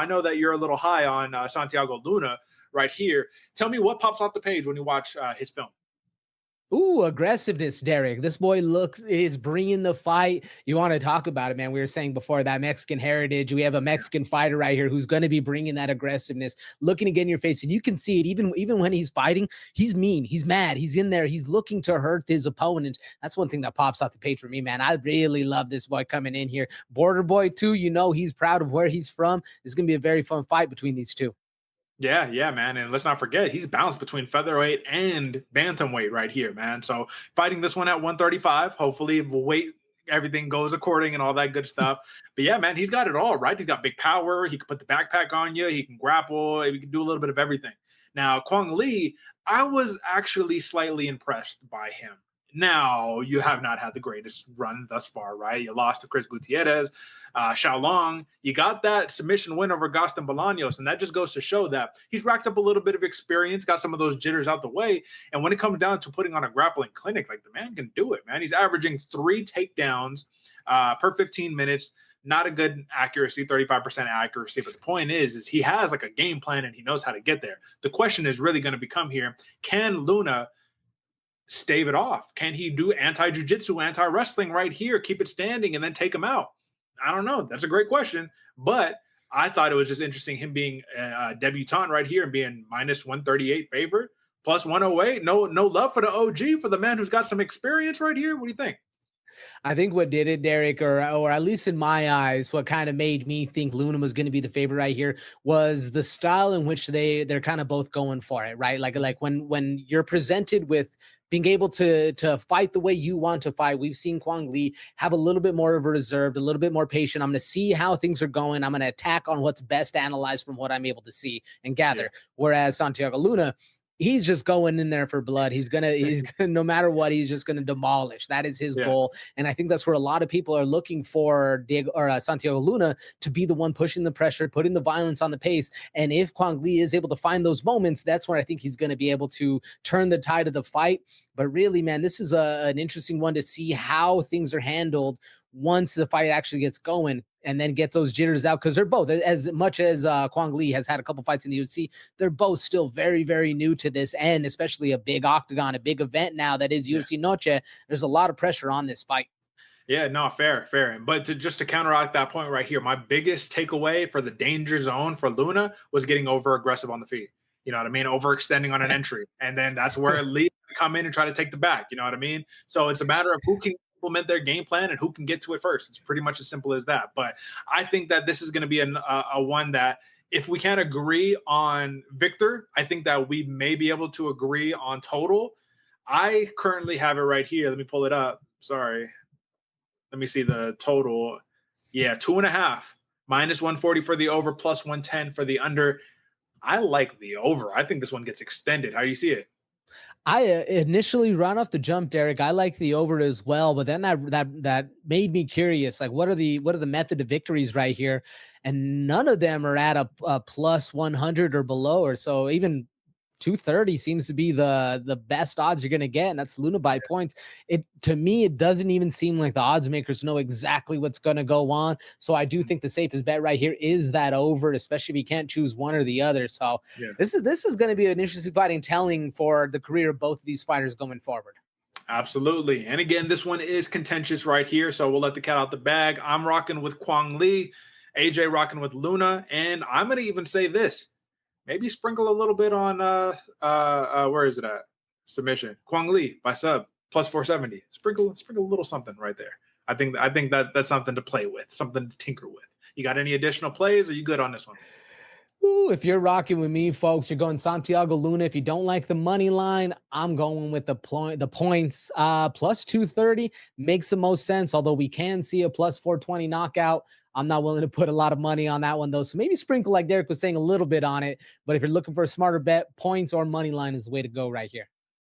I know that you're a little high on Santiago Luna right here. Tell me what pops off the page when you watch his film. Ooh, aggressiveness, Derek. This boy is bringing the fight. You want to talk about it, man? We were saying before that Mexican heritage. We have a Mexican fighter right here who's going to be bringing that aggressiveness, looking to get in your face, and you can see it even when he's fighting. He's mean, he's mad, he's in there, he's looking to hurt his opponent. That's one thing that pops off the page for me, man. I really love this boy coming in here. Border boy too. He's proud of where he's from. It's going to be a very fun fight between these two. Yeah, man. And let's not forget, he's bounced between featherweight and bantamweight right here, man. So fighting this one at 135, hopefully we'll wait. Everything goes according and all that good stuff. But yeah, man, he's got it all, right? He's got big power. He can put the backpack on you. He can grapple. He can do a little bit of everything. Now, Quang Lee, I was actually slightly impressed by him. Now, you have not had the greatest run thus far, right? You lost to Chris Gutierrez, Xiaolong. You got that submission win over Gaston Bolaños, and that just goes to show that he's racked up a little bit of experience, got some of those jitters out the way, and when it comes down to putting on a grappling clinic, like the man can do it, man. He's averaging 3 takedowns per 15 minutes. Not a good accuracy, 35% accuracy. But the point is he has like a game plan and he knows how to get there. The question is really going to become here, can Luna stave it off? Can he do anti-jiu-jitsu, anti-wrestling right here, keep it standing, and then take him out? I don't know. That's a great question. But I thought it was just interesting him being a debutant right here and being minus 138 favorite, plus 108. No love for the OG, for the man who's got some experience right here. What do you think? I think what did it, Derek, or at least in my eyes, what kind of made me think Luna was going to be the favorite right here was the style in which they're kind of both going for it, right? Like when you're presented with being able to fight the way you want to fight. We've seen Quang Lee have a little bit more of a reserved, a little bit more patient. I'm going to see how things are going. I'm going to attack on what's best analyzed from what I'm able to see and gather. Yeah. Whereas Santiago Luna, he's just going in there for blood. He's gonna no matter what, he's just gonna demolish. That is his goal. And I think that's where a lot of people are looking for Santiago Luna to be the one pushing the pressure, putting the violence on the pace. And if Quang Lee is able to find those moments, that's where I think he's going to be able to turn the tide of the fight. But really, man, this is an interesting one to see how things are handled once the fight actually gets going, and then get those jitters out, because they're both, as much as Quang Lee has had a couple fights in the UFC, they're both still very, very new to this, and especially a big octagon, a big event now that is UFC Noche. There's a lot of pressure on this fight. Yeah, no, fair. But to counteract that point right here, my biggest takeaway for the danger zone for Luna was getting over aggressive on the feet. You know what I mean? Overextending on an entry. And then that's where it leads to come in and try to take the back. You know what I mean? So it's a matter of who can implement their game plan and who can get to it first. It's pretty much as simple as that. But I think that this is going to be a one that if we can't agree on Victor, I think that we may be able to agree on total. I currently have it right here. Let me pull it up. Sorry. Let me see the total. Yeah, 2.5. Minus 140 for the over, plus 110 for the under. I like the over. I think this one gets extended. How do you see it? I initially run off the jump, Derek. I like the over as well, but then that made me curious. Like, what are the method of victories right here? And none of them are at a plus 100 or below, or so. Even 230 seems to be the best odds you're going to get, and that's Luna by points. To me, it doesn't even seem like the odds makers know exactly what's going to go on. So I do think the safest bet right here is that over, especially if you can't choose one or the other. So this is going to be an interesting fighting telling for the career of both of these fighters going forward. Absolutely. And again, this one is contentious right here, so we'll let the cat out the bag. I'm rocking with Quang Lee, AJ rocking with Luna, and I'm going to even say this. Maybe sprinkle a little bit on where is it at? Submission. Quang Lee by sub plus 470. Sprinkle a little something right there. I think that's something to play with, something to tinker with. You got any additional plays? Or are you good on this one? Ooh, if you're rocking with me, folks, you're going Santiago Luna. If you don't like the money line, I'm going with the points. Plus 230 makes the most sense, although we can see a plus 420 knockout. I'm not willing to put a lot of money on that one, though. So maybe sprinkle, like Derek was saying, a little bit on it. But if you're looking for a smarter bet, points or money line is the way to go right here.